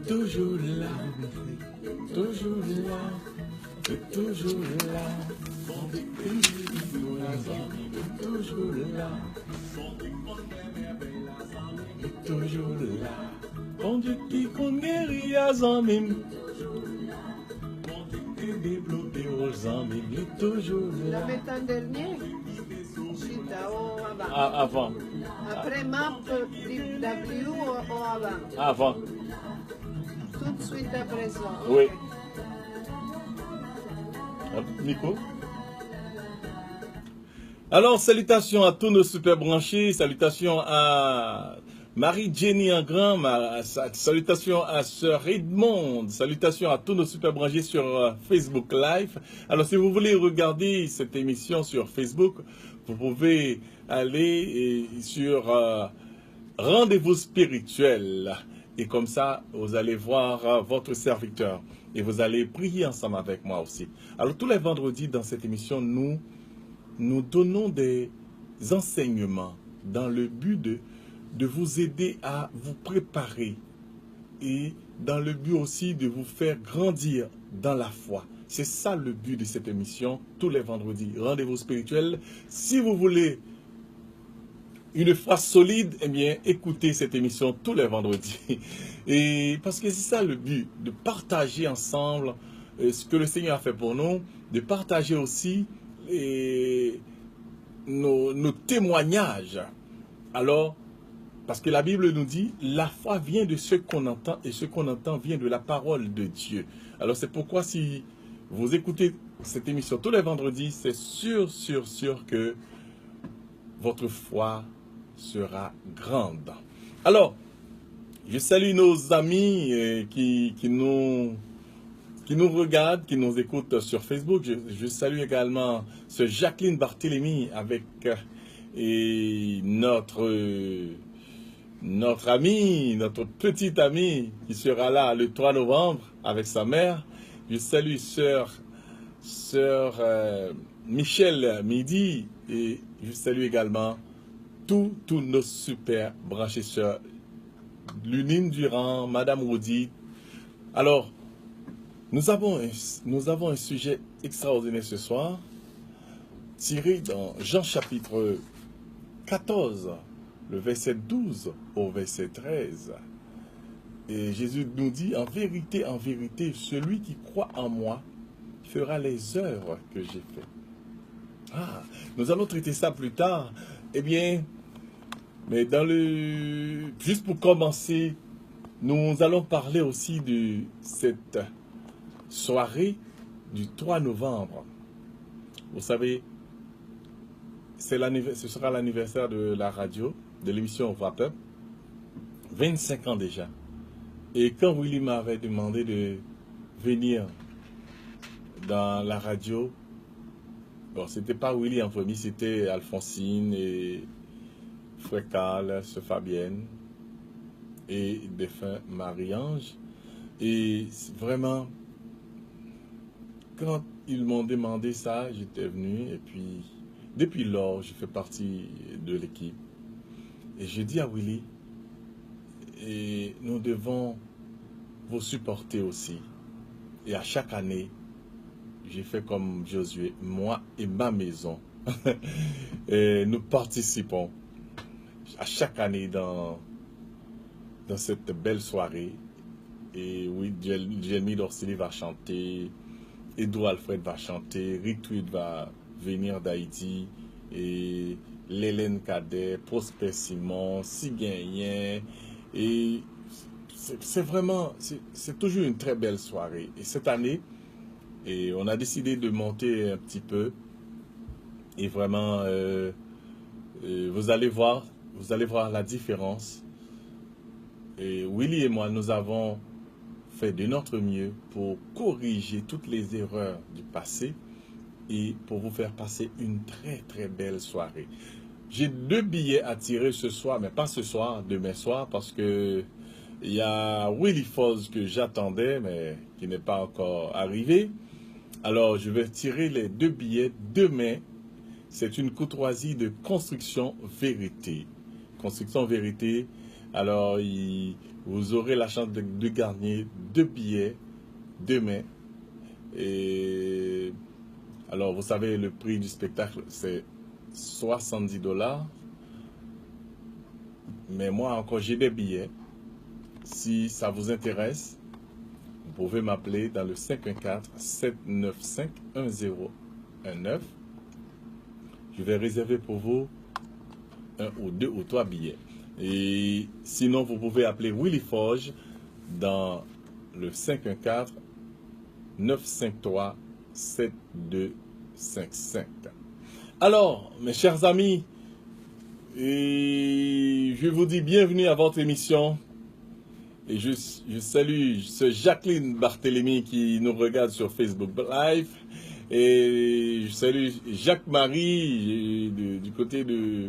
Toujours là, toujours là, toujours là, toujours là, toujours là. Bon Dieu qui connaît à Zamim, qui développe aux amis, toujours là. La méthode dernier, Avant. après map W ou avant? Avant. Tout de suite après ça. Oui. Nico? Alors, salutations à tous nos super branchés, salutations à Marie-Jenny Ingram, salutations à Sœur Edmond, salutations à tous nos super branchés sur Facebook Live. Alors, si vous voulez regarder cette émission sur Facebook, vous pouvez aller sur Rendez-vous spirituel. Et comme ça, vous allez voir votre serviteur. Et vous allez prier ensemble avec moi aussi. Alors, tous les vendredis, dans cette émission, nous donnons des enseignements dans le but de vous aider à vous préparer. Et dans le but aussi de vous faire grandir dans la foi. C'est ça le but de cette émission, tous les vendredis. Rendez-vous spirituel. Si vous voulez une foi solide, eh bien, écoutez cette émission tous les vendredis. Et parce que c'est ça le but, de partager ensemble ce que le Seigneur a fait pour nous, de partager aussi nos témoignages. Alors, parce que la Bible nous dit, la foi vient de ce qu'on entend et ce qu'on entend vient de la parole de Dieu. Alors, c'est pourquoi si vous écoutez cette émission tous les vendredis, c'est sûr que votre foi sera grande. Alors, je salue nos amis qui nous regardent, qui nous écoutent sur Facebook. Je salue également ce Jacqueline Barthélémy avec notre ami, notre petite amie qui sera là le 3 novembre avec sa mère. Je salue sœur Michel Midi et je salue également tous nos super branchés sœurs, Lunine Durand, Madame Rodi. Alors, nous avons un sujet extraordinaire ce soir, tiré dans Jean chapitre 14, le verset 12 au verset 13. Et Jésus nous dit, en vérité, celui qui croit en moi fera les œuvres que j'ai faites. Ah, nous allons traiter ça plus tard. Eh bien, mais juste pour commencer, nous allons parler aussi de cette soirée du 3 novembre. Vous savez, ce sera l'anniversaire de la radio, de l'émission Voix Peuple. 25 ans déjà. Et quand Willy m'avait demandé de venir dans la radio, bon, c'était pas Willy en premier, c'était Alphonsine et Frécal, ce Fabienne et défunt Marie-Ange. Et vraiment, quand ils m'ont demandé ça, j'étais venu et puis depuis lors, je fais partie de l'équipe. Et j'ai dit à Willy, et nous devons vous supporter aussi. Et à chaque année, j'ai fait comme Josué, moi et ma maison. Et nous participons à chaque année dans cette belle soirée. Et oui, Jelmy Dorsili va chanter, Edou Alfred va chanter, Ritweed va venir d'Haïti, et Lélène Cadet, Prosper Simon, Siguen, et c'est vraiment, c'est toujours une très belle soirée. Et cette année, on a décidé de monter un petit peu, et vraiment, vous allez voir la différence. Et Willy et moi, nous avons fait de notre mieux pour corriger toutes les erreurs du passé et pour vous faire passer une très très belle soirée. J'ai 2 billets à tirer ce soir, mais pas ce soir, demain soir, parce que il y a Willy Foz que j'attendais, mais qui n'est pas encore arrivé. Alors, je vais tirer les 2 billets demain c'est une courtoisie de Construction Vérité. Construction Vérité, alors vous aurez la chance de gagner 2 billets demain. Et alors, vous savez, le prix du spectacle, c'est 70 $. Mais moi, encore, j'ai des billets. Si ça vous intéresse, vous pouvez m'appeler dans le 514-795-1019. Je vais réserver pour vous 1 ou 2 ou 3 billets. Et sinon, vous pouvez appeler Willy Forge dans le 514-953-7255. Alors, mes chers amis, et je vous dis bienvenue à votre émission. Et je salue ce Jacqueline Barthélémy qui nous regarde sur Facebook Live. Et je salue Jacques-Marie du côté de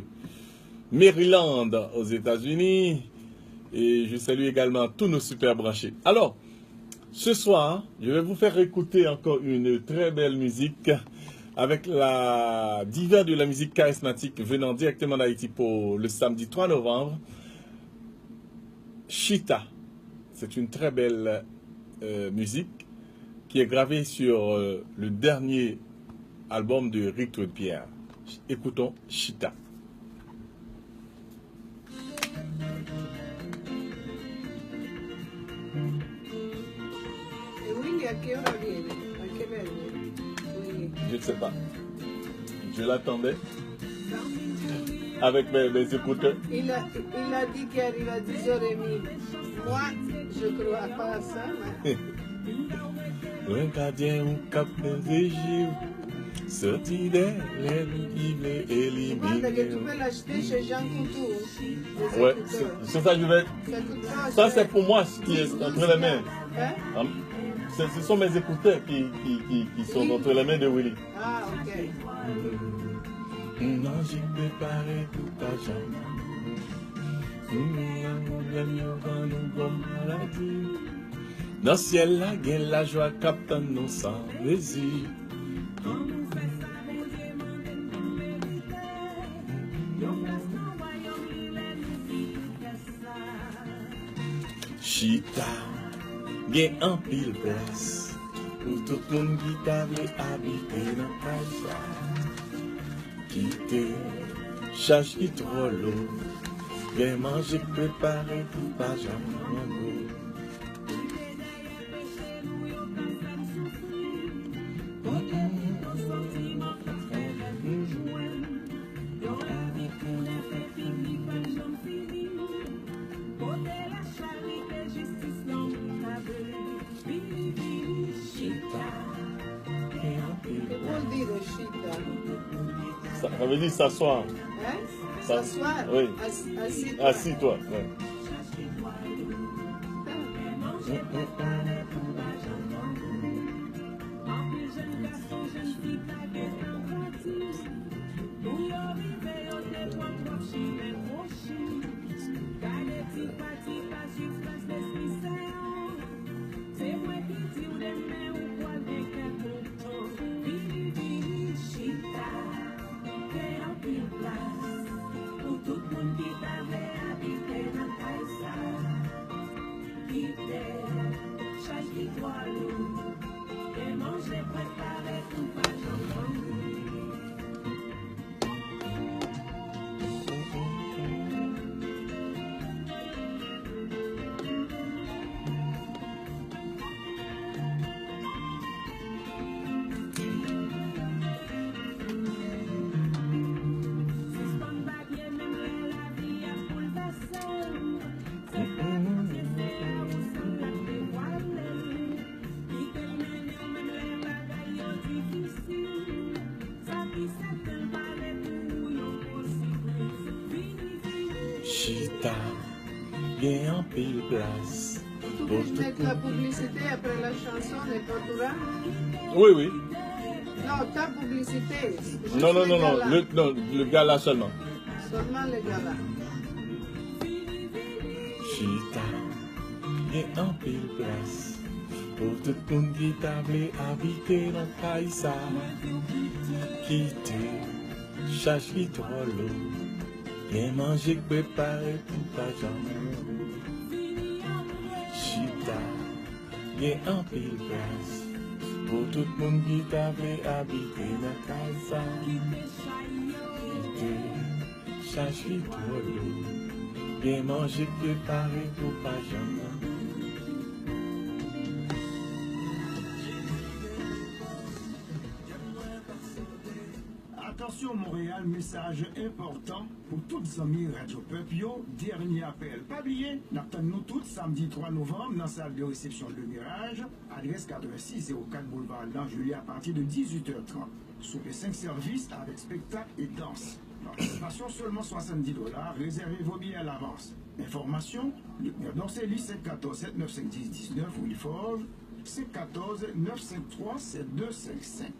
Maryland aux États-Unis. Et je salue également tous nos super branchés. Alors, ce soir, je vais vous faire écouter encore une très belle musique avec la diva de la musique charismatique venant directement d'Haïti pour le samedi 3 novembre, Chita. C'est une très belle musique qui est gravée sur le dernier album de Rick Claude-Pierre. Écoutons Chita. E Willy a che ora viene? A che viene? Willy. Je ne sais pas. Je l'attendais avec mes écouteurs. Il a dit qu'il arrive à 10h30. Moi, je ne crois pas à ça. Mais... Un gardien ou cap de sorti de l'éliminer, Guarda che tu éliminer. peux l'acheter chez Jean Coutu. Les Ouais, écouteurs. c'est ça que je vais. Ça coûte pas Ça, cher. c'est pour moi ce qui est entre les mains. Hein? Ce sont mes écouteurs qui sont Oui. entre les mains de Willy. Ah, ok. Non, j'ai préparé tout à jamais. Dans le ciel, la gueule, la joie capte nous sans désir. Chita, gen un pile place pour tout le monde qui t'avait habité dans ta quitter, charge qui trop lourd, bien manger, préparer tout pas jamais. Che vuol dire uscita? Ça veut dire s'asseoir. Hein? Ça- S'asseoir? oui. Assis-toi. Assis-toi. Ouais. Chita, bien en pile place. Tu peux mettre la publicité après la chanson de Portura? Oui, oui. Non, ta publicité. Juste Non, non, le non, gala. non, le gars là seulement. Seulement le gala. Chita, bien en pile place. Pour tout le monde qui t'avait habité dans Kaïsa. Quitter, Chache qui trop l'eau. Bien manger, préparer pour pas jamais. Chita, bien en pile place. Pour tout le monde qui t'avait habité la casa. Chache qui trop l'eau. Bien manger, préparer pour pas jamais. Attention Montréal, message important pour toutes les amis Radio Peuple. Dernier appel. Pas oublier, nous tous samedi 3 novembre dans la salle de réception de Mirage, adresse 8604 boulevard d'Angely à partir de 18h30. Sur les 5 services avec spectacle et danse. Participation seulement $70. Réservez vos billets à l'avance. Information, le Dancelli 514 7950 19 Wilford 514 953 7255.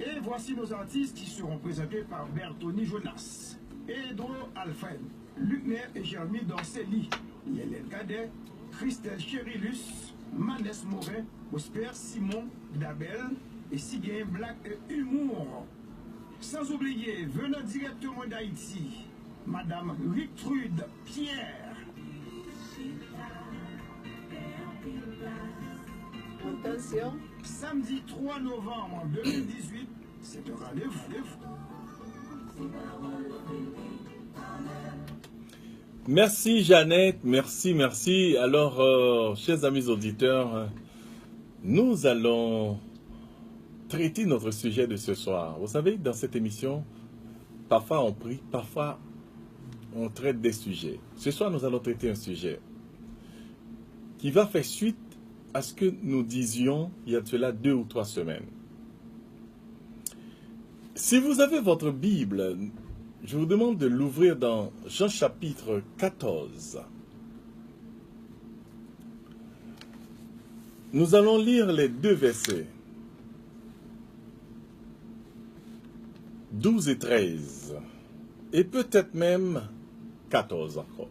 Et voici nos artistes qui seront présentés par Bertoni Jonas, Edro Alfred, Lucner et Jeremy Dancelli, Yélène Cadet, Christelle Chérilus, Manès Moret, Osper Simon Dabel et Siguen Black et Humour. Sans oublier, venant directement d'Haïti, Madame Rictrude Pierre. Attention. Samedi 3 novembre 2018, c'est un rendez-vous. Merci Jeannette, merci. Alors, chers amis auditeurs, nous allons traiter notre sujet de ce soir. Vous savez, dans cette émission, parfois on prie, parfois on traite des sujets. Ce soir, nous allons traiter un sujet qui va faire suite à ce que nous disions il y a de cela 2 ou 3 semaines. Si vous avez votre Bible, je vous demande de l'ouvrir dans Jean chapitre 14. Nous allons lire les 2 versets, 12 et 13, et peut-être même 14 encore.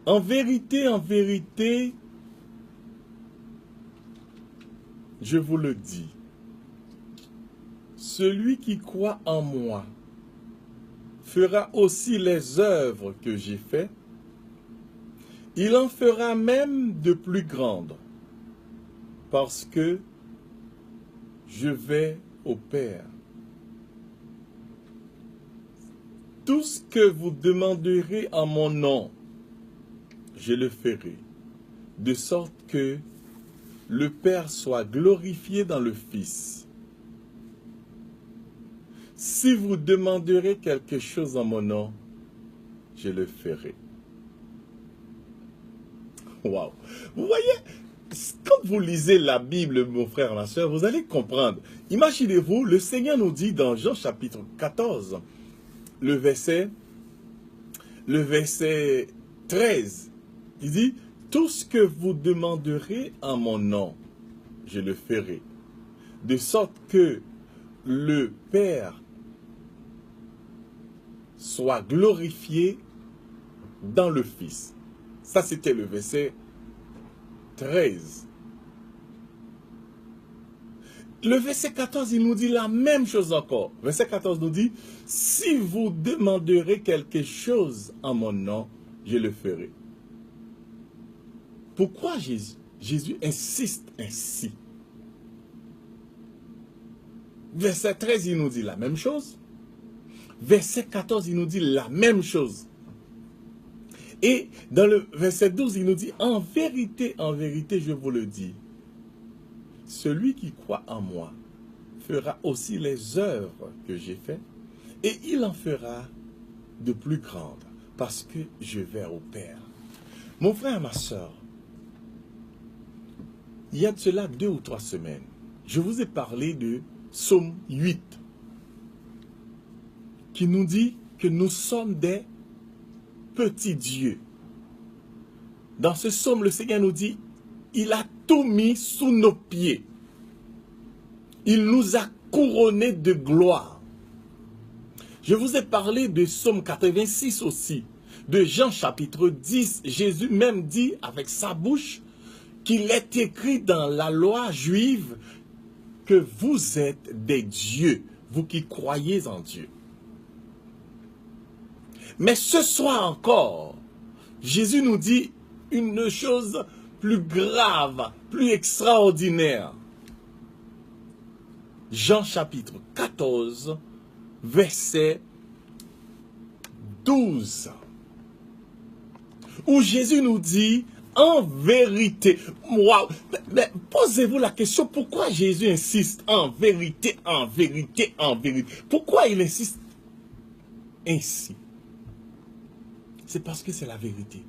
En vérité, je vous le dis, celui qui croit en moi fera aussi les œuvres que j'ai faites, il en fera même de plus grandes, parce que je vais au Père. Tout ce que vous demanderez en mon nom, je le ferai, de sorte que le Père soit glorifié dans le Fils. Si vous demanderez quelque chose en mon nom, je le ferai. Waouh! Vous voyez, quand vous lisez la Bible, mon frère, ma soeur, vous allez comprendre. Imaginez-vous, le Seigneur nous dit dans Jean chapitre 14, le verset 13, il dit, tout ce que vous demanderez en mon nom, je le ferai. De sorte que le Père soit glorifié dans le Fils. Ça, c'était le verset 13. Le verset 14, il nous dit la même chose encore. Verset 14 nous dit, si vous demanderez quelque chose en mon nom, je le ferai. Pourquoi Jésus insiste ainsi? Verset 13, il nous dit la même chose. Verset 14, il nous dit la même chose. Et dans le verset 12, il nous dit, en vérité, je vous le dis, celui qui croit en moi fera aussi les œuvres que j'ai faites, et il en fera de plus grandes, parce que je vais au Père. Mon frère, ma soeur, il y a de cela 2 ou 3 semaines, je vous ai parlé de Psaume 8, qui nous dit que nous sommes des petits dieux. Dans ce psaume, le Seigneur nous dit, il a tout mis sous nos pieds. Il nous a couronnés de gloire. Je vous ai parlé de Psaume 86 aussi, de Jean chapitre 10. Jésus même dit avec sa bouche qu'il est écrit dans la loi juive que vous êtes des dieux, vous qui croyez en Dieu. Mais ce soir encore, Jésus nous dit une chose plus grave, plus extraordinaire. Jean chapitre 14, verset 12. Où Jésus nous dit, en vérité, wow, mais posez-vous la question, pourquoi Jésus insiste en vérité, en vérité, en vérité? Pourquoi il insiste ainsi? C'est parce que c'est la vérité.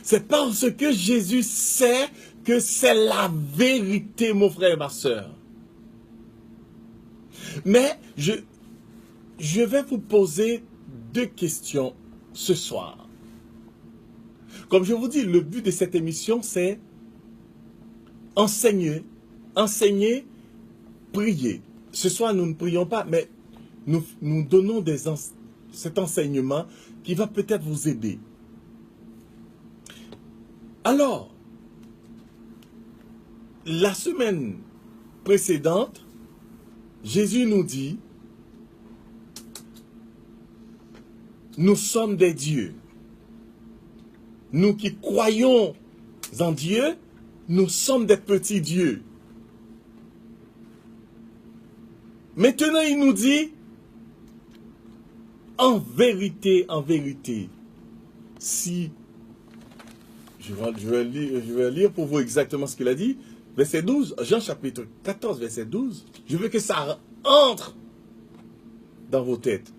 C'est parce que Jésus sait que c'est la vérité, mon frère et ma soeur. Mais je vais vous poser deux questions ce soir. Comme je vous dis, le but de cette émission, c'est enseigner, prier. Ce soir, nous ne prions pas, mais nous donnons cet enseignement qui va peut-être vous aider. Alors, la semaine précédente, Jésus nous dit, nous sommes des dieux. Nous qui croyons en Dieu, nous sommes des petits dieux. Maintenant, il nous dit, en vérité, si, je vais lire pour vous exactement ce qu'il a dit, verset 12, Jean chapitre 14, verset 12, je veux que ça entre dans vos têtes.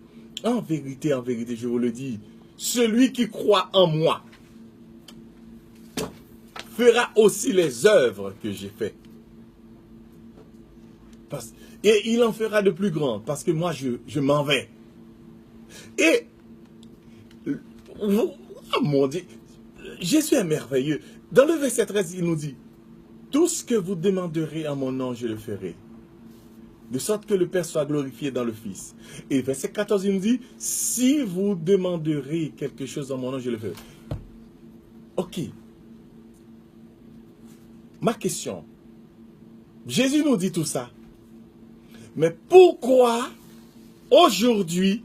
En vérité, je vous le dis, celui qui croit en moi fera aussi les œuvres que j'ai faites. Et il en fera de plus grandes, parce que moi, je m'en vais. Et, oh mon Dieu, Jésus est merveilleux. Dans le verset 13, il nous dit, tout ce que vous demanderez en mon nom, je le ferai. De sorte que le Père soit glorifié dans le Fils. Et verset 14, il nous dit, si vous demanderez quelque chose en mon nom, je le ferai. Ok. Ma question, Jésus nous dit tout ça. Mais pourquoi aujourd'hui,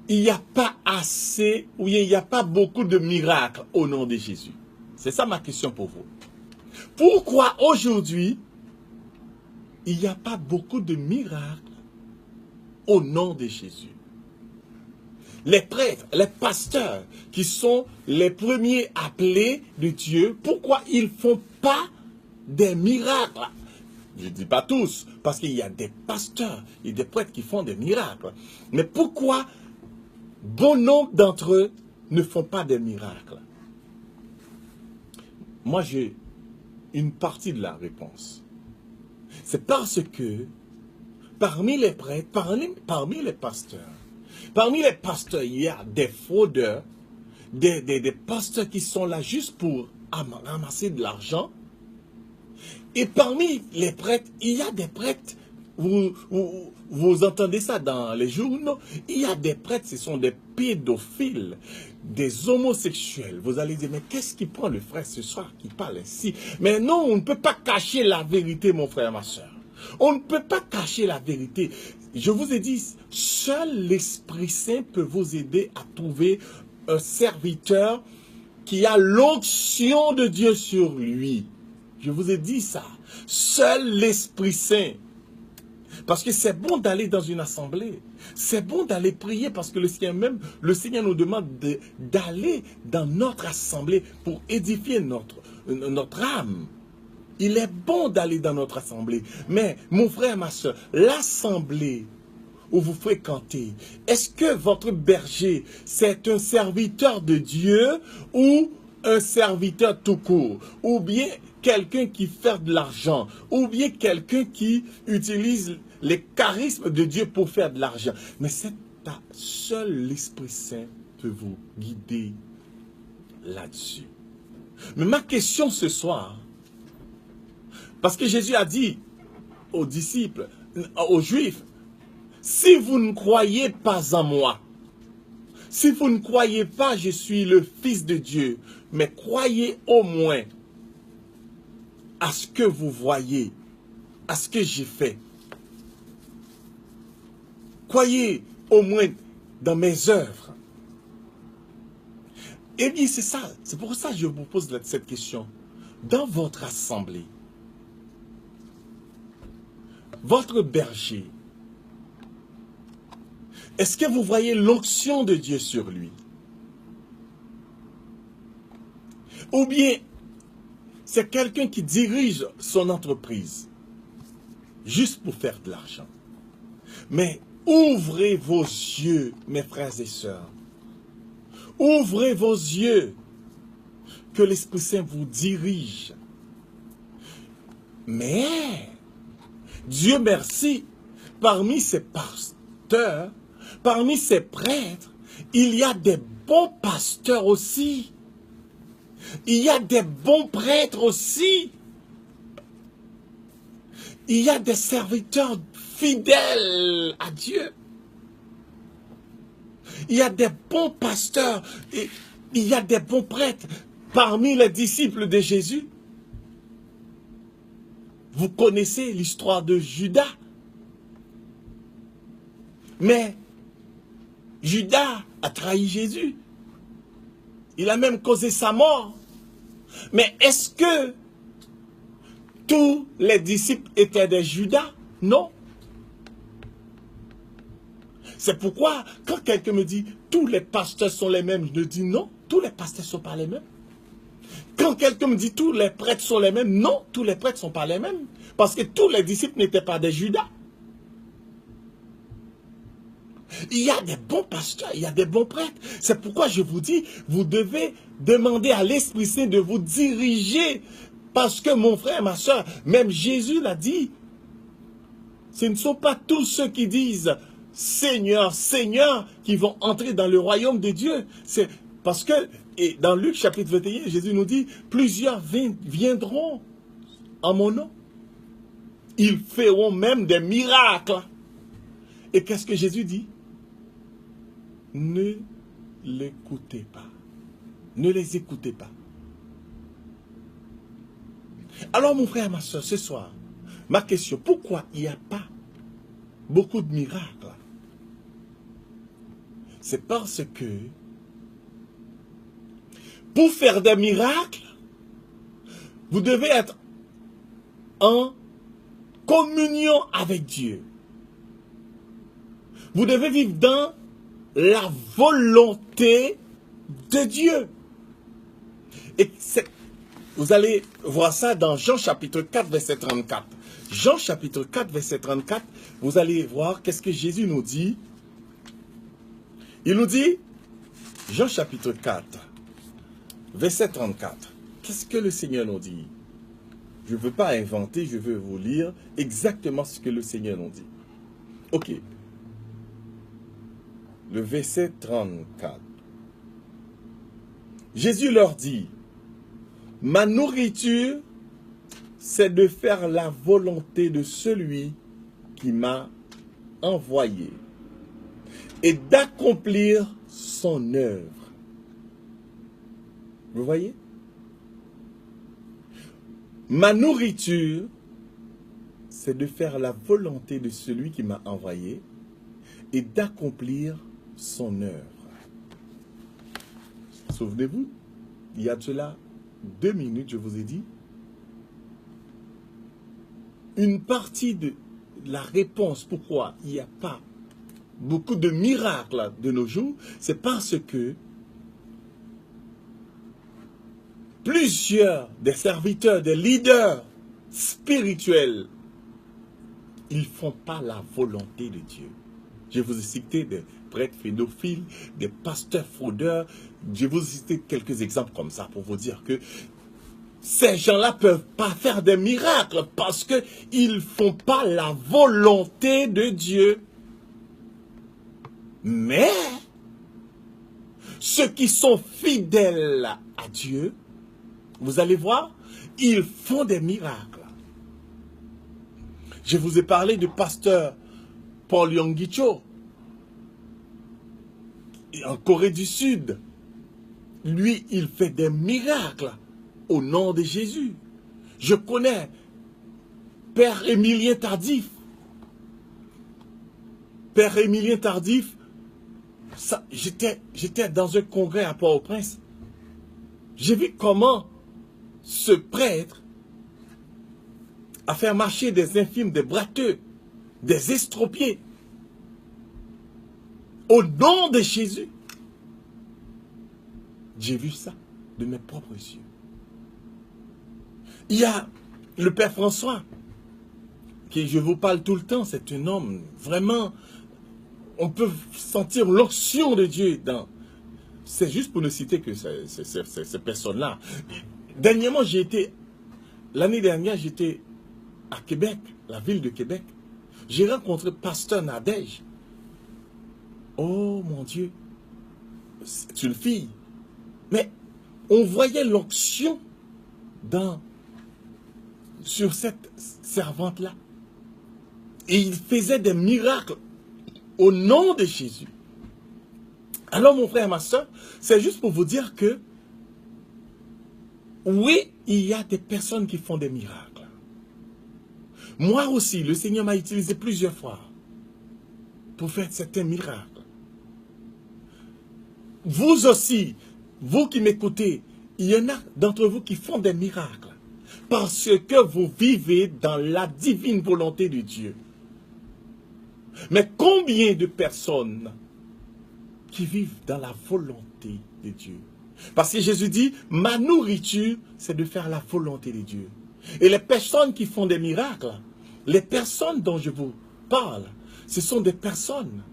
il n'y a pas assez, ou il n'y a pas beaucoup de miracles au nom de Jésus? C'est ça ma question pour vous. Pourquoi aujourd'hui, il n'y a pas beaucoup de miracles au nom de Jésus? Les prêtres, les pasteurs, qui sont les premiers appelés de Dieu, pourquoi ils ne font pas des miracles? Je ne dis pas tous, parce qu'il y a des pasteurs et des prêtres qui font des miracles. Mais pourquoi bon nombre d'entre eux ne font pas des miracles? Moi, j'ai une partie de la réponse. C'est parce que parmi les prêtres, parmi les pasteurs, il y a des fraudeurs, des pasteurs qui sont là juste pour ramasser de l'argent. Et parmi les prêtres, il y a des prêtres, vous entendez ça dans les journaux, il y a des prêtres, ce sont des pédophiles, des homosexuels. Vous allez dire, mais qu'est-ce qui prend le frère ce soir qui parle ainsi? Mais non, on ne peut pas cacher la vérité, mon frère, ma soeur. On ne peut pas cacher la vérité. Je vous ai dit, seul l'Esprit Saint peut vous aider à trouver un serviteur qui a l'onction de Dieu sur lui. Je vous ai dit ça. Seul l'Esprit Saint. Parce que c'est bon d'aller dans une assemblée. C'est bon d'aller prier parce que le Seigneur nous demande d'aller dans notre assemblée pour édifier notre âme. Il est bon d'aller dans notre assemblée. Mais, mon frère, ma soeur, l'assemblée où vous fréquentez, est-ce que votre berger, c'est un serviteur de Dieu ou un serviteur tout court? Ou bien quelqu'un qui fait de l'argent? Ou bien quelqu'un qui utilise les charismes de Dieu pour faire de l'argent? Mais c'est seul l'Esprit Saint peut vous guider là-dessus. Mais ma question ce soir, parce que Jésus a dit aux disciples, aux Juifs, si vous ne croyez pas en moi, Si vous ne croyez pas, je suis le Fils de Dieu, mais croyez au moins à ce que vous voyez, à ce que j'ai fait. Croyez au moins dans mes œuvres. Eh bien, c'est ça. C'est pour ça que je vous pose cette question. Dans votre assemblée, votre berger, est-ce que vous voyez l'onction de Dieu sur lui? Ou bien, c'est quelqu'un qui dirige son entreprise juste pour faire de l'argent. Mais ouvrez vos yeux, mes frères et sœurs. Ouvrez vos yeux, que l'Esprit Saint vous dirige. Mais, Dieu merci, parmi ces pasteurs, parmi ces prêtres, il y a des bons pasteurs aussi. Il y a des bons prêtres aussi. Il y a des serviteurs fidèles à Dieu. Il y a des bons pasteurs. Et il y a des bons prêtres parmi les disciples de Jésus. Vous connaissez l'histoire de Judas. Mais Judas a trahi Jésus. Il a même causé sa mort. Mais est-ce que tous les disciples étaient des Judas? Non. C'est pourquoi, quand quelqu'un me dit tous les pasteurs sont les mêmes, je dis non, tous les pasteurs ne sont pas les mêmes. Quand quelqu'un me dit tous les prêtres sont les mêmes, non, tous les prêtres ne sont pas les mêmes. Parce que tous les disciples n'étaient pas des Judas. Il y a des bons pasteurs, il y a des bons prêtres. C'est pourquoi je vous dis, vous devez demander à l'Esprit Saint de vous diriger. Parce que mon frère, ma soeur, même Jésus l'a dit. Ce ne sont pas tous ceux qui disent Seigneur, Seigneur, qui vont entrer dans le royaume de Dieu. C'est parce que, et dans Luc chapitre 21, Jésus nous dit, plusieurs viendront en mon nom. Ils feront même des miracles. Et qu'est-ce que Jésus dit? Ne l'écoutez pas. Ne les écoutez pas. Alors mon frère, ma soeur, ce soir, ma question, pourquoi il n'y a pas beaucoup de miracles? C'est parce que pour faire des miracles, vous devez être en communion avec Dieu. Vous devez vivre dans la volonté de Dieu. Et vous allez voir ça dans Jean chapitre 4, verset 34. Jean chapitre 4, verset 34, vous allez voir qu'est-ce que Jésus nous dit. Il nous dit, Jean chapitre 4, verset 34. Qu'est-ce que le Seigneur nous dit? Je ne veux pas inventer, je veux vous lire exactement ce que le Seigneur nous dit. Ok. Le verset 34. Jésus leur dit, ma nourriture, c'est de faire la volonté de celui qui m'a envoyé et d'accomplir son œuvre. Vous voyez? Ma nourriture, c'est de faire la volonté de celui qui m'a envoyé et d'accomplir son œuvre. Souvenez-vous, il y a de cela 2 minutes, je vous ai dit, une partie de la réponse pourquoi il n'y a pas beaucoup de miracles de nos jours, c'est parce que plusieurs des serviteurs, des leaders spirituels, ils ne font pas la volonté de Dieu. Je vous ai cité des prêtres pédophiles, des pasteurs fraudeurs. Je vous ai cité quelques exemples comme ça pour vous dire que ces gens-là ne peuvent pas faire des miracles parce qu'ils ne font pas la volonté de Dieu. Mais ceux qui sont fidèles à Dieu, vous allez voir, ils font des miracles. Je vous ai parlé du pasteur Paul Yonggi Cho. Et en Corée du Sud, lui, il fait des miracles au nom de Jésus. Je connais Père Émilien Tardif. Père Émilien Tardif, j'étais dans un congrès à Port-au-Prince. J'ai vu comment ce prêtre a fait marcher des infirmes, des braqueux, des estropiés. Au nom de Jésus. J'ai vu ça de mes propres yeux. Il y a le Père François, qui je vous parle tout le temps, c'est un homme vraiment, on peut sentir l'onction de Dieu dans... C'est juste pour ne citer que ces personnes-là. Dernièrement, l'année dernière, j'étais à Québec, la ville de Québec. J'ai rencontré Pasteur Nadège. Oh mon Dieu, c'est une fille. Mais on voyait l'onction sur cette servante-là. Et il faisait des miracles au nom de Jésus. Alors mon frère et ma soeur, c'est juste pour vous dire que oui, il y a des personnes qui font des miracles. Moi aussi, le Seigneur m'a utilisé plusieurs fois pour faire certains miracles. Vous aussi, vous qui m'écoutez, il y en a d'entre vous qui font des miracles parce que vous vivez dans la divine volonté de Dieu. Mais combien de personnes qui vivent dans la volonté de Dieu? Parce que Jésus dit, ma nourriture, c'est de faire la volonté de Dieu. Et les personnes qui font des miracles, les personnes dont je vous parle, ce sont des personnes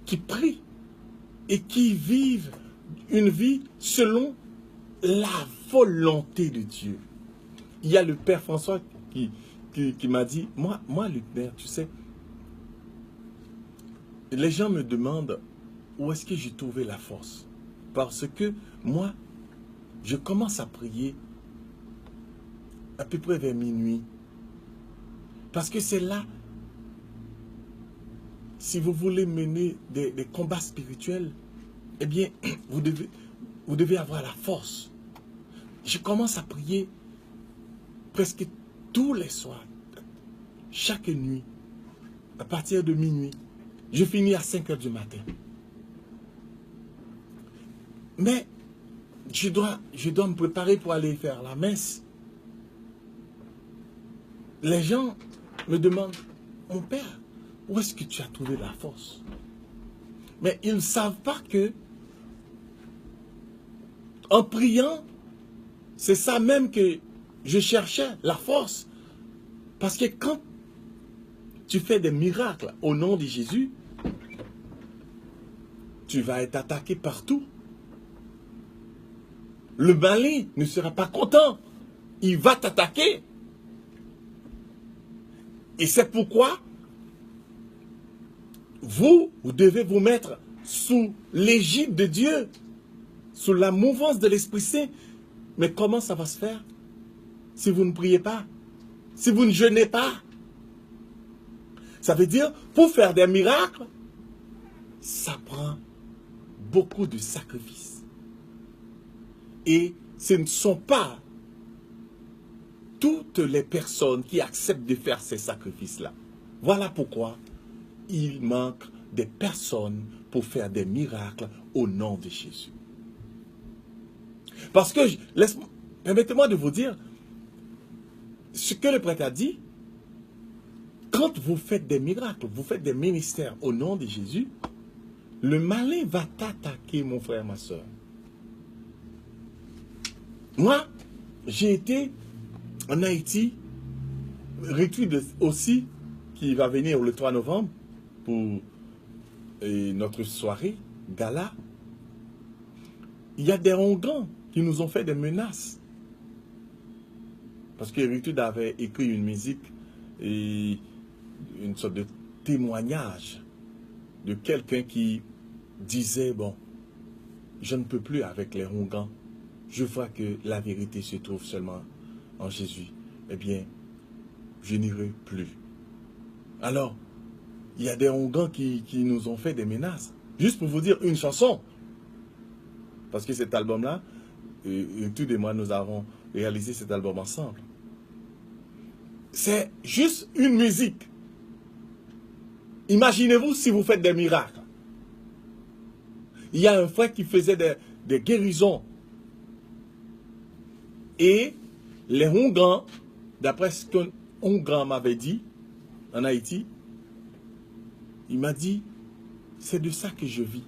qui prient et qui vivent une vie selon la volonté de Dieu. Il y a le Père François qui m'a dit, moi le Père, tu sais, les gens me demandent où est-ce que j'ai trouvé la force. Parce que moi, je commence à prier à peu près vers minuit. Parce que c'est là, si vous voulez mener des combats spirituels, eh bien, vous devez avoir la force. Je commence à prier presque tous les soirs, chaque nuit, à partir de minuit. Je finis à 5 heures du matin. Mais je dois me préparer pour aller faire la messe. Les gens me demandent, mon père, où est-ce que tu as trouvé la force? Mais ils ne savent pas que en priant, c'est ça même que je cherchais, la force. Parce que quand tu fais des miracles au nom de Jésus, tu vas être attaqué partout. Le malin ne sera pas content. Il va t'attaquer. Et c'est pourquoi vous devez vous mettre sous l'égide de Dieu, sous la mouvance de l'Esprit Saint. Mais comment ça va se faire si vous ne priez pas, si vous ne jeûnez pas? Ça veut dire, pour faire des miracles, ça prend beaucoup de sacrifices. Et ce ne sont pas toutes les personnes qui acceptent de faire ces sacrifices-là. Voilà pourquoi il manque des personnes pour faire des miracles au nom de Jésus. Parce que, permettez-moi de vous dire, ce que le prêtre a dit, quand vous faites des miracles, vous faites des ministères au nom de Jésus, le malin va t'attaquer, mon frère, ma soeur. Moi, j'ai été en Haïti, Ritu aussi, qui va venir le 3 novembre pour notre soirée, gala. Il y a des Hongans qui nous ont fait des menaces. Parce que Ritu avait écrit une musique et une sorte de témoignage de quelqu'un qui disait, bon, je ne peux plus avec les Hongans. Je vois que la vérité se trouve seulement en Jésus. Eh bien, je n'irai plus. Alors, il y a des Hongans qui nous ont fait des menaces. Juste pour vous dire une chanson, Parce que cet album-là, tous et moi, nous avons réalisé cet album ensemble. C'est juste une musique. Imaginez-vous si vous faites des miracles. Il y a un frère qui faisait des guérisons. Et les Hongans, d'après ce qu'un Hongan m'avait dit en Haïti, il m'a dit, c'est de ça que je vis.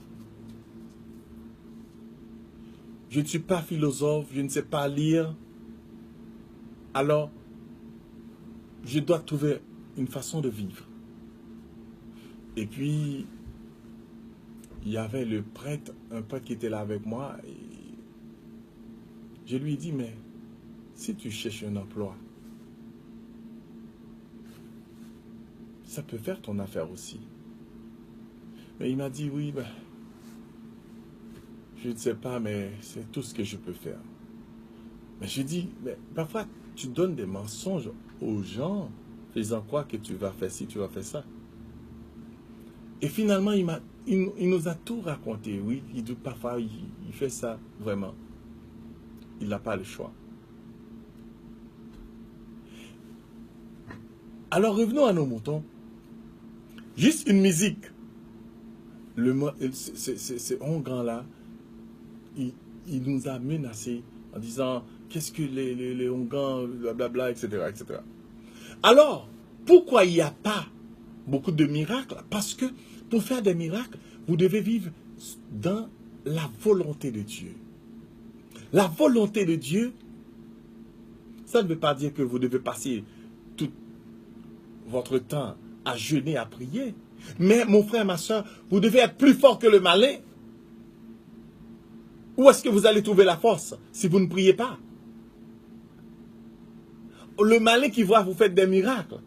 Je ne suis pas philosophe, je ne sais pas lire. Alors, je dois trouver une façon de vivre. Et puis, il y avait le prêtre, un prêtre qui était là avec moi. Et je lui ai dit, mais si tu cherches un emploi, ça peut faire ton affaire aussi. Mais il m'a dit, oui, ben, je ne sais pas, mais c'est tout ce que je peux faire. Mais je dis, mais parfois, tu donnes des mensonges aux gens, faisant croire que tu vas faire ci, tu vas faire ça. Et finalement, il nous a tout raconté. Oui, parfois, il fait ça, vraiment. Il n'a pas le choix. Alors, revenons à nos moutons. Juste une musique. Ce Hongan-là, il nous a menacés en disant, qu'est-ce que les Hongans, blablabla, etc., etc. Alors, pourquoi il n'y a pas beaucoup de miracles? Parce que pour faire des miracles, vous devez vivre dans la volonté de Dieu. La volonté de Dieu, ça ne veut pas dire que vous devez passer tout votre temps à jeûner, à prier. Mais mon frère, ma soeur, vous devez être plus fort que le malin. Où est-ce que vous allez trouver la force si vous ne priez pas? Le malin qui va vous faire des miracles,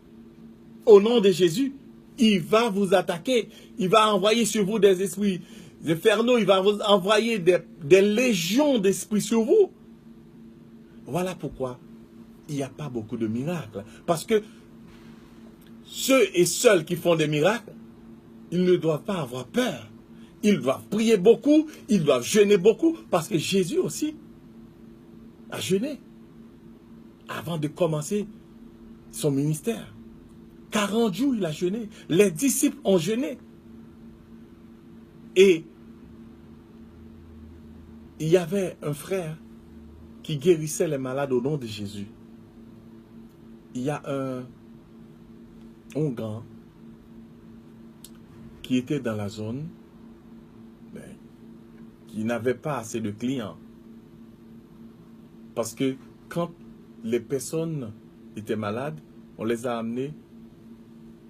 au nom de Jésus, il va vous attaquer. Il va envoyer sur vous des esprits infernaux. Il va vous envoyer des légions d'esprits sur vous. Voilà pourquoi il n'y a pas beaucoup de miracles. Parce que ceux et seuls qui font des miracles, ils ne doivent pas avoir peur. Ils doivent prier beaucoup, ils doivent jeûner beaucoup, parce que Jésus aussi a jeûné avant de commencer son ministère. 40 jours, il a jeûné. Les disciples ont jeûné. Et il y avait un frère qui guérissait les malades au nom de Jésus. Il y a un Hongan qui était dans la zone, mais qui n'avait pas assez de clients. Parce que quand les personnes étaient malades, on les a amenés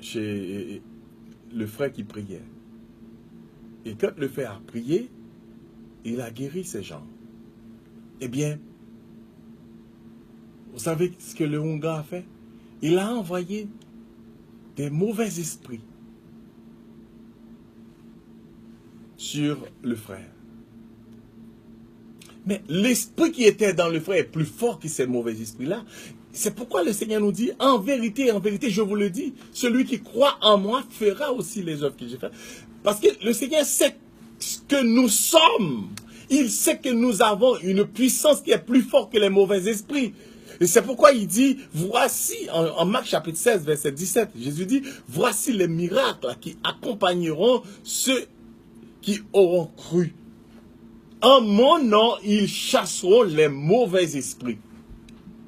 chez le frère qui priait. Et quand le frère a prié, il a guéri ces gens. Eh bien, vous savez ce que le Hongan a fait? Il a envoyé des mauvais esprits sur le frère. Mais l'esprit qui était dans le frère est plus fort que ces mauvais esprits-là. C'est pourquoi le Seigneur nous dit, en vérité, je vous le dis, celui qui croit en moi fera aussi les œuvres que j'ai faites. Parce que le Seigneur sait ce que nous sommes. Il sait que nous avons une puissance qui est plus forte que les mauvais esprits. Et c'est pourquoi il dit, voici, en Marc chapitre 16, verset 17, Jésus dit, voici les miracles qui accompagneront ceux qui auront cru. En mon nom, ils chasseront les mauvais esprits.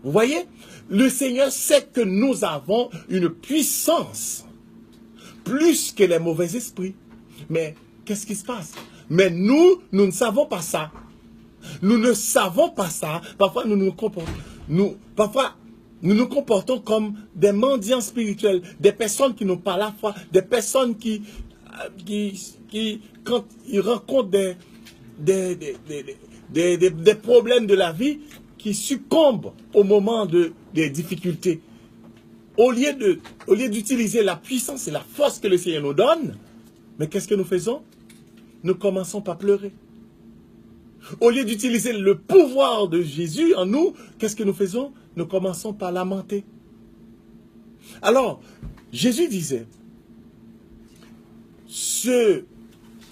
Vous voyez, le Seigneur sait que nous avons une puissance plus que les mauvais esprits. Mais qu'est-ce qui se passe? Mais nous ne savons pas ça. Nous ne savons pas ça. Parfois, nous nous comportons comme des mendiants spirituels, des personnes qui n'ont pas la foi, des personnes qui quand ils rencontrent des problèmes de la vie, qui succombent au moment des difficultés. Au lieu d'utiliser la puissance et la force que le Seigneur nous donne, mais qu'est-ce que nous faisons? Nous commençons par pleurer. Au lieu d'utiliser le pouvoir de Jésus en nous, qu'est-ce que nous faisons? Nous commençons par lamenter. Alors, Jésus disait,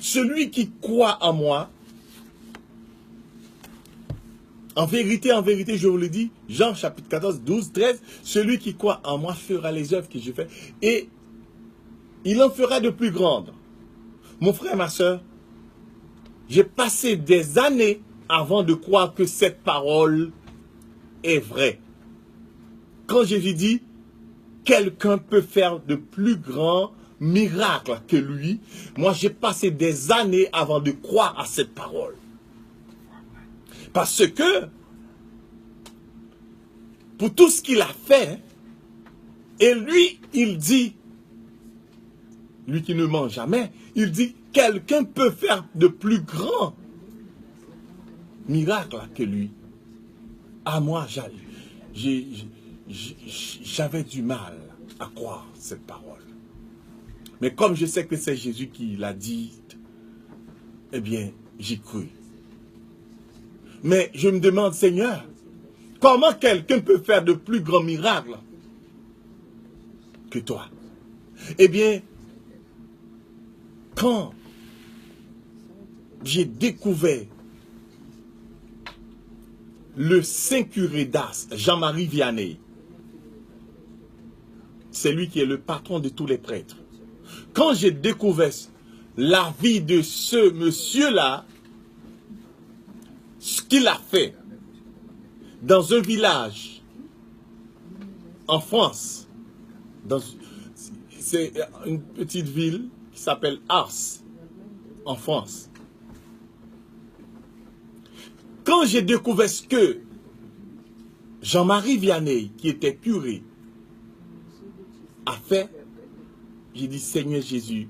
celui qui croit en moi en vérité, je vous le dis, Jean chapitre 14, 12, 13, celui qui croit en moi fera les œuvres que je fais et il en fera de plus grandes. Mon frère, ma soeur, j'ai passé des années avant de croire que cette parole est vraie. Quand Jésus dit, quelqu'un peut faire de plus grands miracles que lui, moi j'ai passé des années avant de croire à cette parole. Parce que, pour tout ce qu'il a fait, et lui, il dit, lui qui ne ment jamais, il dit, quelqu'un peut faire de plus grands miracles que lui. À moi, j'avais du mal à croire cette parole. Mais comme je sais que c'est Jésus qui l'a dit, eh bien, j'y cru. Mais je me demande, Seigneur, comment quelqu'un peut faire de plus grands miracles que toi? Eh bien, quand j'ai découvert le Saint Curé d'Ars, Jean-Marie Vianney, c'est lui qui est le patron de tous les prêtres. Quand j'ai découvert la vie de ce monsieur-là, ce qu'il a fait dans un village en France, c'est une petite ville qui s'appelle Ars, en France. Quand j'ai découvert ce que Jean-Marie Vianney, qui était curé, a fait, j'ai dit, Seigneur Jésus,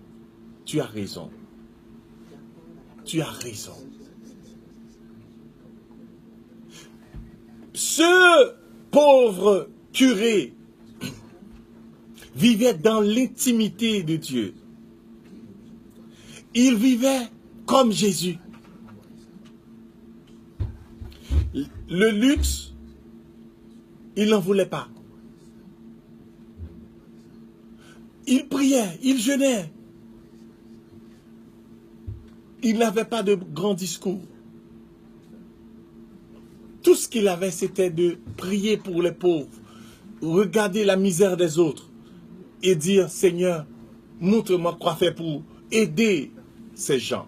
tu as raison. Tu as raison. Ce pauvre curé vivait dans l'intimité de Dieu. Il vivait comme Jésus. Le luxe, il n'en voulait pas. Il priait, il jeûnait. Il n'avait pas de grands discours. Tout ce qu'il avait, c'était de prier pour les pauvres, regarder la misère des autres et dire, Seigneur, montre-moi quoi faire pour aider ces gens.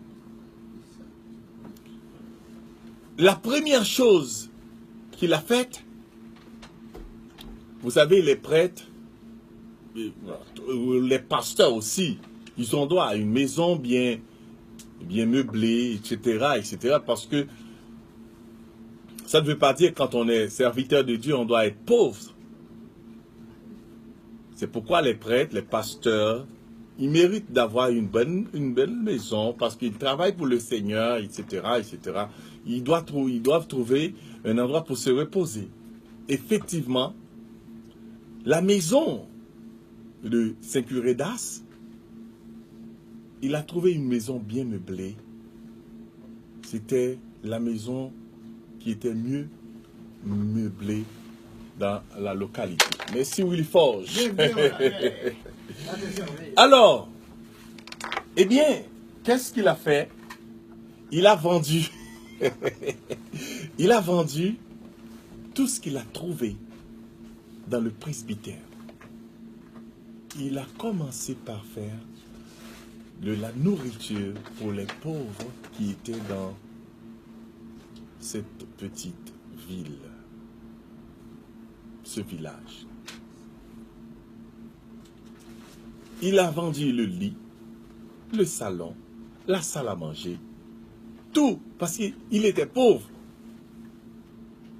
La première chose qu'il a faite, vous savez, les prêtres, les pasteurs aussi, ils ont droit à une maison bien meublée, etc., parce que ça ne veut pas dire quand on est serviteur de Dieu, on doit être pauvre. C'est pourquoi les prêtres, les pasteurs, ils méritent d'avoir une belle maison parce qu'ils travaillent pour le Seigneur, etc., etc. Ils doivent trouver un endroit pour se reposer. Effectivement, la maison de Saint Curé d'Ars, il a trouvé une maison bien meublée. C'était la maison qui était mieux meublée dans la localité. Merci Willy Forge. Alors, eh bien, qu'est-ce qu'il a fait? Il a vendu. Il a vendu tout ce qu'il a trouvé dans le presbytère. Il a commencé par faire de la nourriture pour les pauvres qui étaient dans cette petite ville, ce village. Il a vendu le lit, le salon, la salle à manger, tout, parce qu'il était pauvre.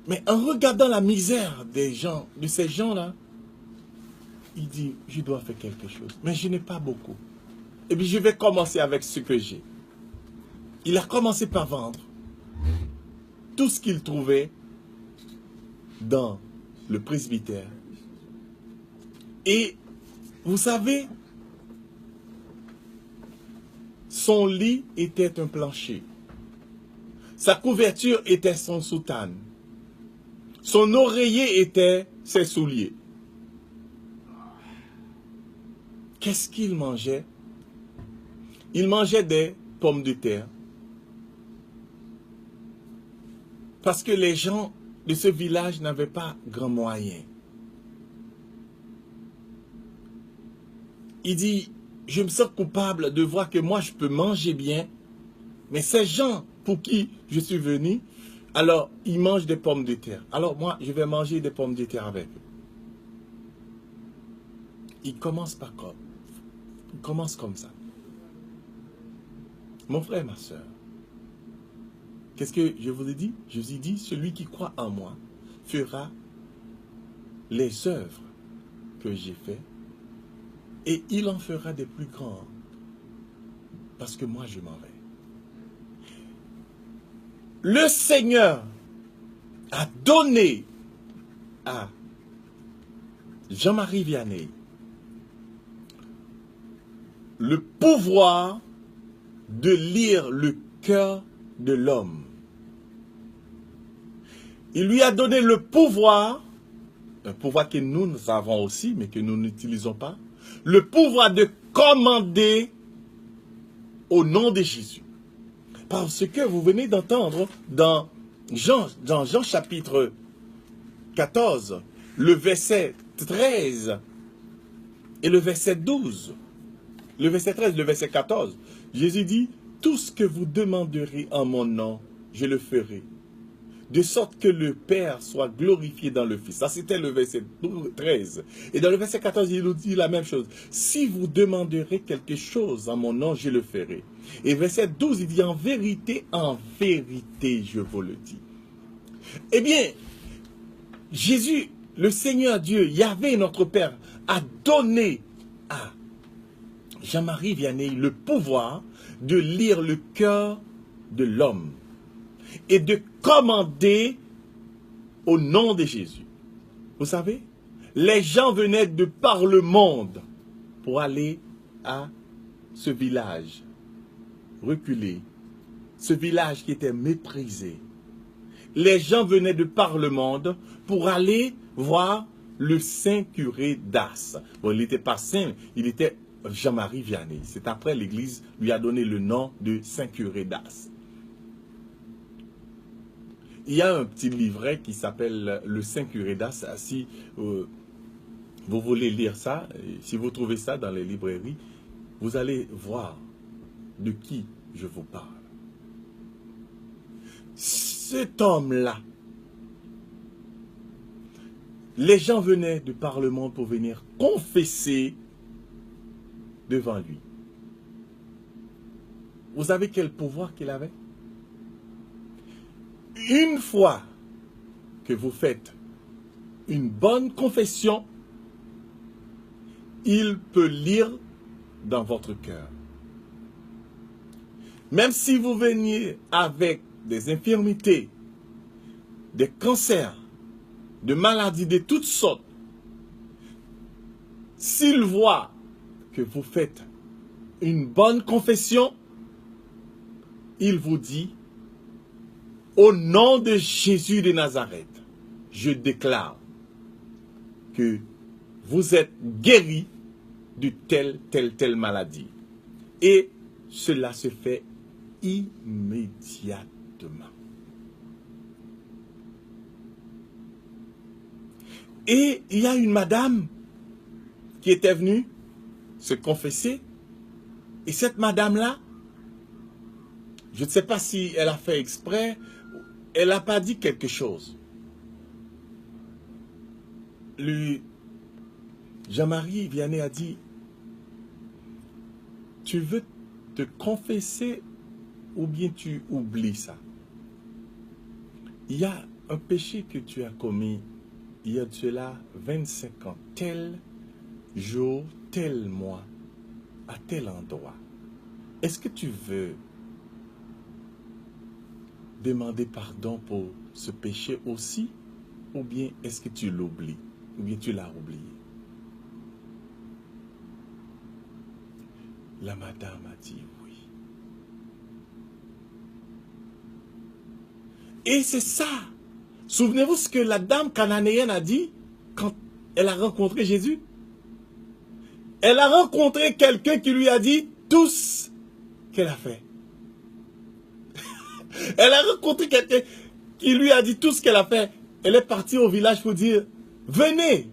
Mais en regardant la misère des gens, de ces gens-là, il dit, je dois faire quelque chose. Mais je n'ai pas beaucoup. Et puis je vais commencer avec ce que j'ai. Il a commencé par vendre tout ce qu'il trouvait dans le presbytère. Et vous savez, son lit était un plancher. Sa couverture était son soutane. Son oreiller était ses souliers. Qu'est-ce qu'il mangeait? Il mangeait des pommes de terre. Parce que les gens de ce village n'avaient pas grand moyen. Il dit, je me sens coupable de voir que moi je peux manger bien, mais ces gens pour qui je suis venu, alors ils mangent des pommes de terre. Alors moi, je vais manger des pommes de terre avec eux. Il commence comme ça. Mon frère, ma soeur, qu'est-ce que je vous ai dit? Je vous ai dit, celui qui croit en moi fera les œuvres que j'ai faites et il en fera des plus grands parce que moi je m'en vais. Le Seigneur a donné à Jean-Marie Vianney le pouvoir de lire le cœur de l'homme. Il lui a donné le pouvoir, un pouvoir que nous avons aussi, mais que nous n'utilisons pas, le pouvoir de commander au nom de Jésus. Parce que vous venez d'entendre dans Jean chapitre 14, le verset 13 et le verset 12. Le verset 13, le verset 14. Jésus dit, tout ce que vous demanderez en mon nom, je le ferai. De sorte que le Père soit glorifié dans le Fils. Ça, c'était le verset 13. Et dans le verset 14, il nous dit la même chose. Si vous demanderez quelque chose en mon nom, je le ferai. Et verset 12, il dit, en vérité, je vous le dis. Eh bien, Jésus, le Seigneur Dieu, Yahvé, notre Père, a donné à Jean-Marie Vianney le pouvoir de lire le cœur de l'homme et de commander au nom de Jésus. Vous savez, les gens venaient de par le monde pour aller à ce village reculé, ce village qui était méprisé. Les gens venaient de par le monde pour aller voir le saint curé d'Ars. Bon, il n'était pas saint, il était Jean-Marie Vianney. C'est après l'Église lui a donné le nom de saint curé d'Ars. Il y a un petit livret qui s'appelle le saint curé d'Ars. Si vous voulez lire ça, si vous trouvez ça dans les librairies, vous allez voir de qui je vous parle. Cet homme-là, les gens venaient de par le monde pour venir confesser devant lui. Vous savez quel pouvoir qu'il avait? Une fois que vous faites une bonne confession, il peut lire dans votre cœur. Même si vous veniez avec des infirmités, des cancers, de maladies de toutes sortes, s'il voit que vous faites une bonne confession, il vous dit, au nom de Jésus de Nazareth, je déclare que vous êtes guéri de telle maladie. Et cela se fait immédiatement. Et il y a une madame qui était venue se confesser. Et cette madame-là, je ne sais pas si elle a fait exprès, elle n'a pas dit quelque chose. Jean-Marie Vianney a dit, tu veux te confesser ou bien tu oublies ça? Il y a un péché que tu as commis il y a de cela 25 ans, tel jour, tel mois, à tel endroit. Est-ce que tu veux demander pardon pour ce péché aussi? Ou bien est-ce que tu l'oublies? Ou bien tu l'as oublié? La madame a dit oui. Et c'est ça. Souvenez-vous ce que la dame cananéenne a dit quand elle a rencontré Jésus. Elle a rencontré quelqu'un qui lui a dit tout ce qu'elle a fait. Elle a rencontré quelqu'un. qui lui a dit tout ce qu'elle a fait. Elle est partie au village pour dire, venez.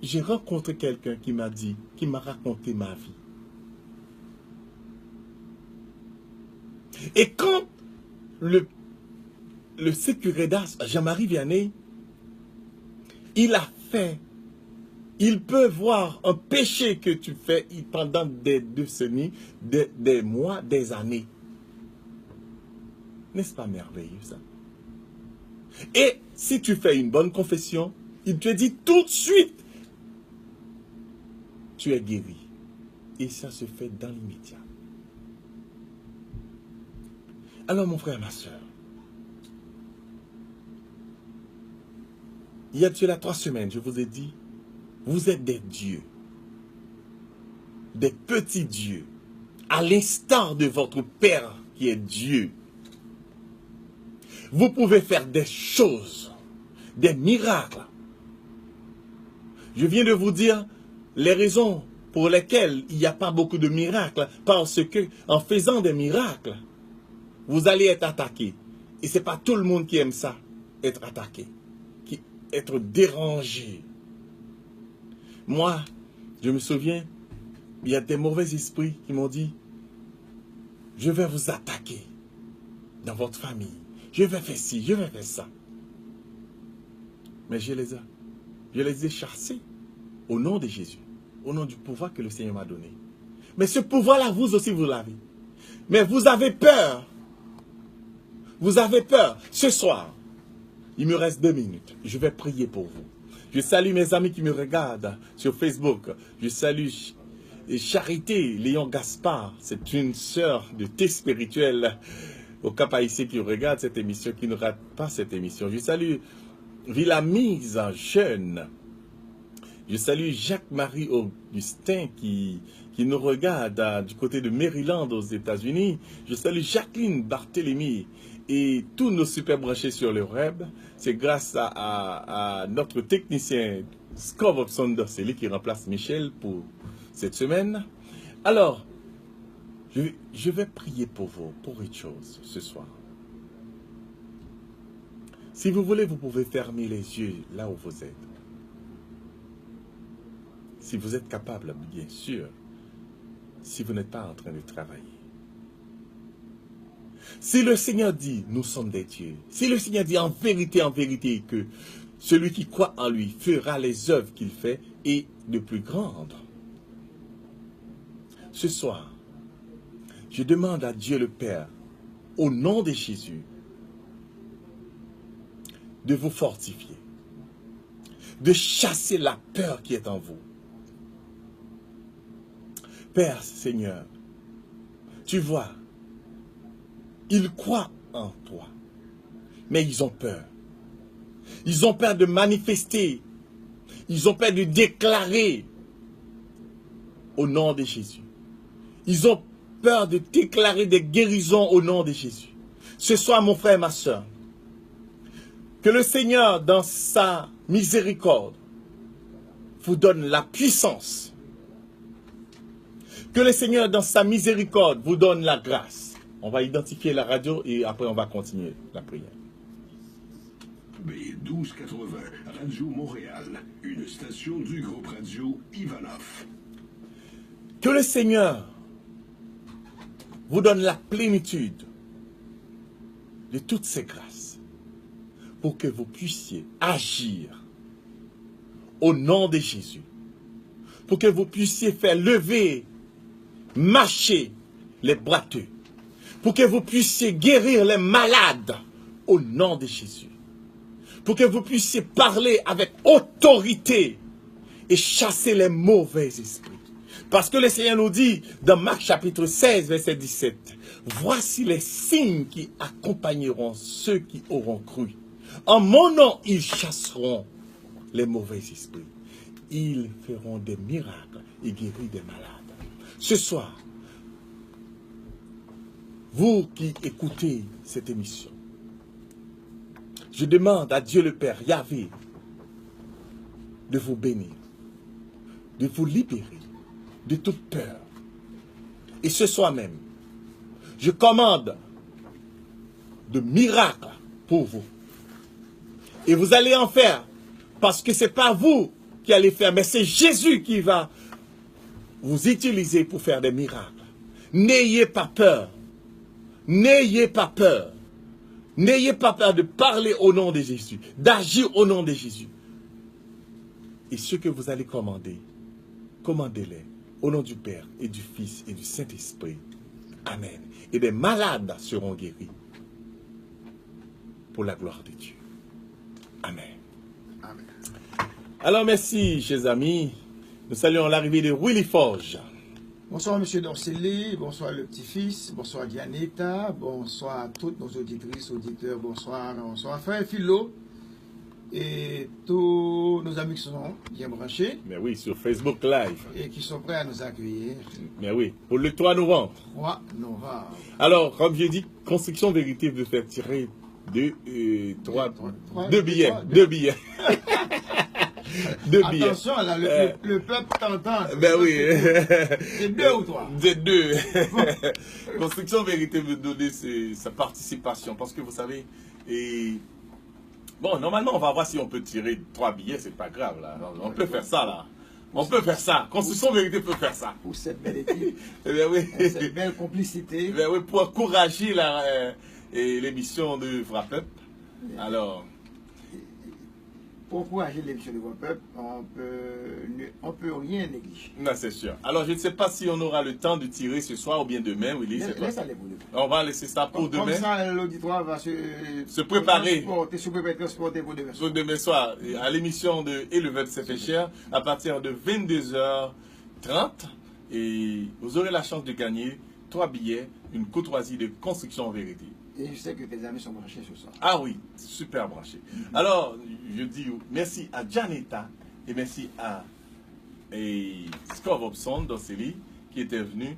J'ai rencontré quelqu'un qui m'a dit, qui m'a raconté ma vie. Et quand le sécurité Jean-Marie Vianney, il a fait, il peut voir un péché que tu fais pendant des décennies, des mois, des années. N'est-ce pas merveilleux ça? Et si tu fais une bonne confession, il te dit tout de suite, tu es guéri. Et ça se fait dans l'immédiat. Alors mon frère, ma soeur, il y a de cela 3 semaines, je vous ai dit, vous êtes des dieux, des petits dieux, à l'instar de votre Père qui est Dieu. Vous pouvez faire des choses, des miracles. Je viens de vous dire les raisons pour lesquelles il n'y a pas beaucoup de miracles, parce que en faisant des miracles, vous allez être attaqué. Et ce n'est pas tout le monde qui aime ça, être attaqué, être dérangé. Moi, je me souviens, il y a des mauvais esprits qui m'ont dit, je vais vous attaquer dans votre famille. Je vais faire ci, je vais faire ça. Mais je les ai chassés au nom de Jésus, au nom du pouvoir que le Seigneur m'a donné. Mais ce pouvoir-là, vous aussi, vous l'avez. Mais vous avez peur. Vous avez peur. Ce soir, il me reste 2 minutes. Je vais prier pour vous. Je salue mes amis qui me regardent sur Facebook. Je salue Charité Léon Gaspard. C'est une sœur de thé spirituel au Cap Haïtien qui regarde cette émission, qui ne rate pas cette émission. Je salue Villamise Jeune. Je salue Jacques-Marie Augustin qui nous regarde du côté de Maryland aux États-Unis. Je salue Jacqueline Barthélemy et tous nos super branchés sur le web. C'est grâce à notre technicien Scott Saunders, c'est lui qui remplace Michel pour cette semaine. Alors, je vais prier pour vous, pour une chose ce soir. Si vous voulez, vous pouvez fermer les yeux là où vous êtes. Si vous êtes capable, bien sûr, si vous n'êtes pas en train de travailler. Si le Seigneur dit, nous sommes des dieux. Si le Seigneur dit en vérité, que celui qui croit en lui fera les œuvres qu'il fait et de plus grandes. Ce soir, je demande à Dieu le Père, au nom de Jésus, de vous fortifier, de chasser la peur qui est en vous. Père, Seigneur, tu vois, ils croient en toi, mais ils ont peur. Ils ont peur de manifester, ils ont peur de déclarer au nom de Jésus. Ils ont peur de déclarer des guérisons au nom de Jésus. Ce soir, mon frère, ma soeur, que le Seigneur, dans sa miséricorde, vous donne la puissance. Que le Seigneur, dans sa miséricorde, vous donne la grâce. On va identifier la radio et après on va continuer la prière. B1280, Radio Montréal, une station du groupe radio Ivanov. Que le Seigneur vous donne la plénitude de toutes ces grâces pour que vous puissiez agir au nom de Jésus, pour que vous puissiez faire lever, marcher les boiteux, pour que vous puissiez guérir les malades au nom de Jésus, pour que vous puissiez parler avec autorité et chasser les mauvais esprits. Parce que le Seigneur nous dit dans Marc chapitre 16, verset 17, « Voici les signes qui accompagneront ceux qui auront cru. En mon nom, ils chasseront les mauvais esprits. Ils feront des miracles et guériront des malades. » Ce soir, vous qui écoutez cette émission, je demande à Dieu le Père, Yahvé, de vous bénir, de vous libérer de toute peur. Et ce soir même, je commande de miracles pour vous. Et vous allez en faire. Parce que ce n'est pas vous qui allez faire, mais c'est Jésus qui va vous utiliser pour faire des miracles. N'ayez pas peur. N'ayez pas peur. N'ayez pas peur de parler au nom de Jésus, d'agir au nom de Jésus. Et ce que vous allez commander, commandez-les au nom du Père et du Fils et du Saint-Esprit. Amen. Et des malades seront guéris pour la gloire de Dieu. Amen. Amen. Alors merci, chers amis. Nous saluons l'arrivée de Willy Forge. Bonsoir, M. Dorcelli, bonsoir le petit-fils, bonsoir Dianetta, bonsoir à toutes nos auditrices, auditeurs, bonsoir frère Philo et tous nos amis qui sont bien branchés. Mais oui, sur Facebook Live. Et qui sont prêts à nous accueillir. Mais oui, pour le 3 novembre. 3 novembre. Alors, comme j'ai dit, Construction Vérité veut faire tirer deux billets. Deux billets. Attention, là, le peuple t'entend. Ben oui. C'est 2 ou 3? C'est 2. Construction Vérité veut donner sa participation. Parce que vous savez, bon, normalement, on va voir si on peut tirer 3 billets, c'est pas grave, là. On peut faire ça, là. On peut faire ça. Construction Vérité peut faire ça. Pour cette belle équipe. Ben oui. Cette belle complicité. Ben oui, pour encourager l'émission de Frappep. Alors. Pour encourager l'émission de votre peuple, on peut rien négliger. Non, c'est sûr. Alors, je ne sais pas si on aura le temps de tirer ce soir ou bien demain, Willy. Laisse aller pour demain. On va laisser ça pour demain. Comme ça, l'auditoire va se préparer. Transporter pour demain soir. Pour demain soir, à l'émission de Et le Verbe s'est fait cher, à partir de 22h30. Et vous aurez la chance de gagner 3 billets, une courtoisie de Construction Vérité. Et je sais que tes amis sont branchés ce soir. Ah oui, super branchés. Alors, je dis merci à Janetta et merci à Scorvopson d'Océlie qui était venu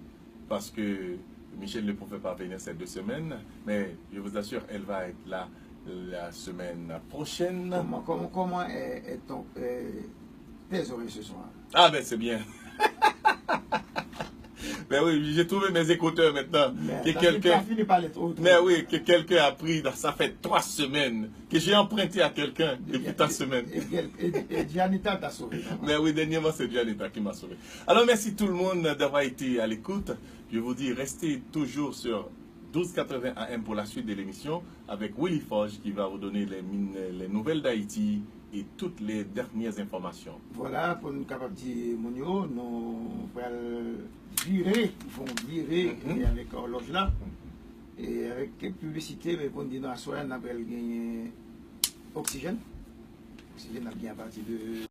parce que Michel ne pouvait pas venir ces 2 semaines. Mais je vous assure, elle va être là la semaine prochaine. Comment est tes oreilles ce soir? Ah ben c'est bien. Mais oui, j'ai trouvé mes écouteurs maintenant. Mais oui, que quelqu'un a pris, ça fait 3 semaines que j'ai emprunté à quelqu'un depuis 3 semaines. Et Dianita t'a sauvé. Mais oui, dernièrement, c'est Dianita qui m'a sauvé. Alors, merci tout le monde d'avoir été à l'écoute. Je vous dis, restez toujours sur 1280 AM pour la suite de l'émission avec Willy Forge qui va vous donner les nouvelles d'Haïti et toutes les dernières informations. Voilà, pour nous capables de dire, Mounio, nous allons virer, ils vont virer avec l'horloge là, et avec publicité, mais pour nous dire, dans la soirée, on a gagné oxygène. Oxygène a bien à partir de